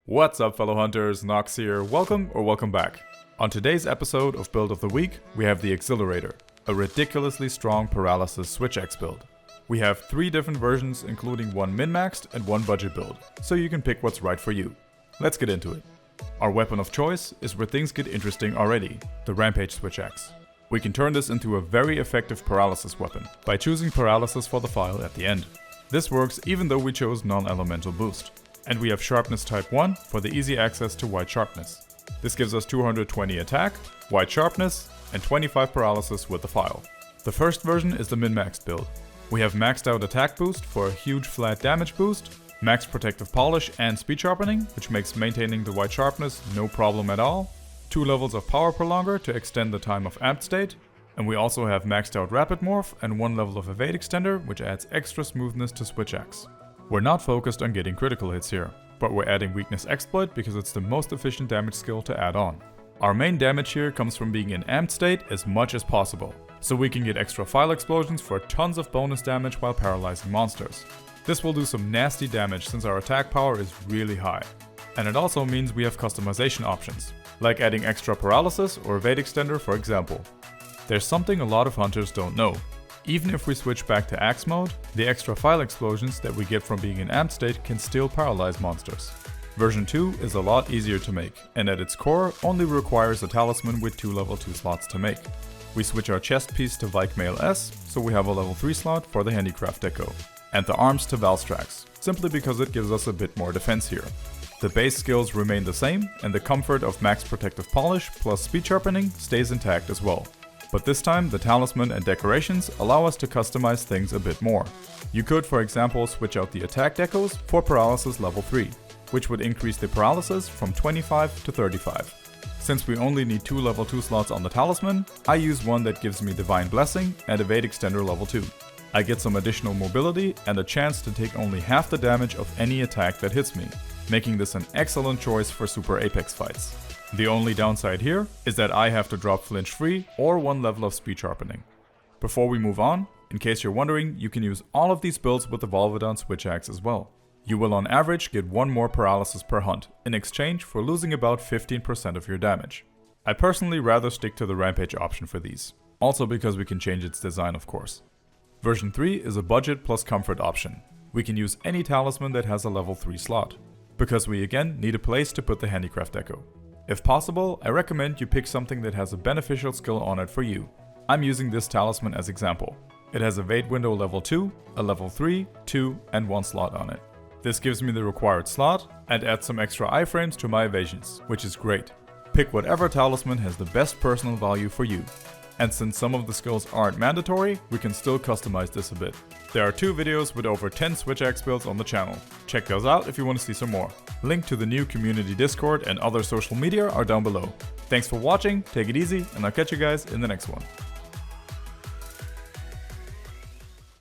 What's up, fellow hunters? Nox here. Welcome back. On today's episode of Build of the Week, we have the Accelerator, a ridiculously strong Paralysis Switch Axe build. We have 3 different versions, including one min-maxed and one budget build, so you can pick what's right for you. Let's get into it. Our weapon of choice is where things get interesting already, the Rampage Switch Axe. We can turn this into a very effective Paralysis weapon by choosing Paralysis for the file at the end. This works even though we chose non-elemental boost. And we have Sharpness Type 1 for the easy access to White Sharpness. This gives us 220 attack, White Sharpness, and 25 Paralysis with the file. The first version is the min-maxed build. We have maxed out attack boost for a huge flat damage boost, max protective polish and speed sharpening, which makes maintaining the White Sharpness no problem at all, 2 levels of power prolonger to extend the time of amped state, and we also have maxed out rapid morph and 1 level of evade extender, which adds extra smoothness to Switch Axe. We're not focused on getting critical hits here, but we're adding Weakness Exploit because it's the most efficient damage skill to add on. Our main damage here comes from being in amped state as much as possible, so we can get extra file explosions for tons of bonus damage while paralyzing monsters. This will do some nasty damage since our attack power is really high. And it also means we have customization options, like adding extra paralysis or evade extender for example. There's something a lot of hunters don't know. Even if we switch back to Axe mode, the extra file explosions that we get from being in amped state can still paralyze monsters. Version 2 is a lot easier to make, and at its core only requires a talisman with 2 level 2 slots to make. We switch our chest piece to Vike Mail S, so we have a level 3 slot for the handicraft deco, and the arms to Valstrax, simply because it gives us a bit more defense here. The base skills remain the same, and the comfort of max protective polish plus speed sharpening stays intact as well. But this time, the talisman and decorations allow us to customize things a bit more. You could, for example, switch out the attack decos for Paralysis level 3, which would increase the Paralysis from 25 to 35. Since we only need 2 level 2 slots on the talisman, I use one that gives me Divine Blessing and Evade Extender level 2. I get some additional mobility and a chance to take only half the damage of any attack that hits me, making this an excellent choice for Super Apex fights. The only downside here is that I have to drop flinch free or 1 level of speed sharpening. Before we move on, in case you're wondering, you can use all of these builds with the Volvidon Switch Axe as well. You will on average get 1 more paralysis per hunt, in exchange for losing about 15% of your damage. I personally rather stick to the Rampage option for these, also because we can change its design of course. Version 3 is a budget plus comfort option. We can use any talisman that has a level 3 slot, because we again need a place to put the handicraft deco. If possible, I recommend you pick something that has a beneficial skill on it for you. I'm using this talisman as example. It has Evade Window level 2, a level 3, 2 and 1 slot on it. This gives me the required slot and adds some extra iframes to my evasions, which is great. Pick whatever talisman has the best personal value for you. And since some of the skills aren't mandatory, we can still customize this a bit. There are 2 videos with over 10 Switch Axe builds on the channel. Check those out if you want to see some more. Link to the new community Discord and other social media are down below. Thanks for watching, take it easy, and I'll catch you guys in the next one.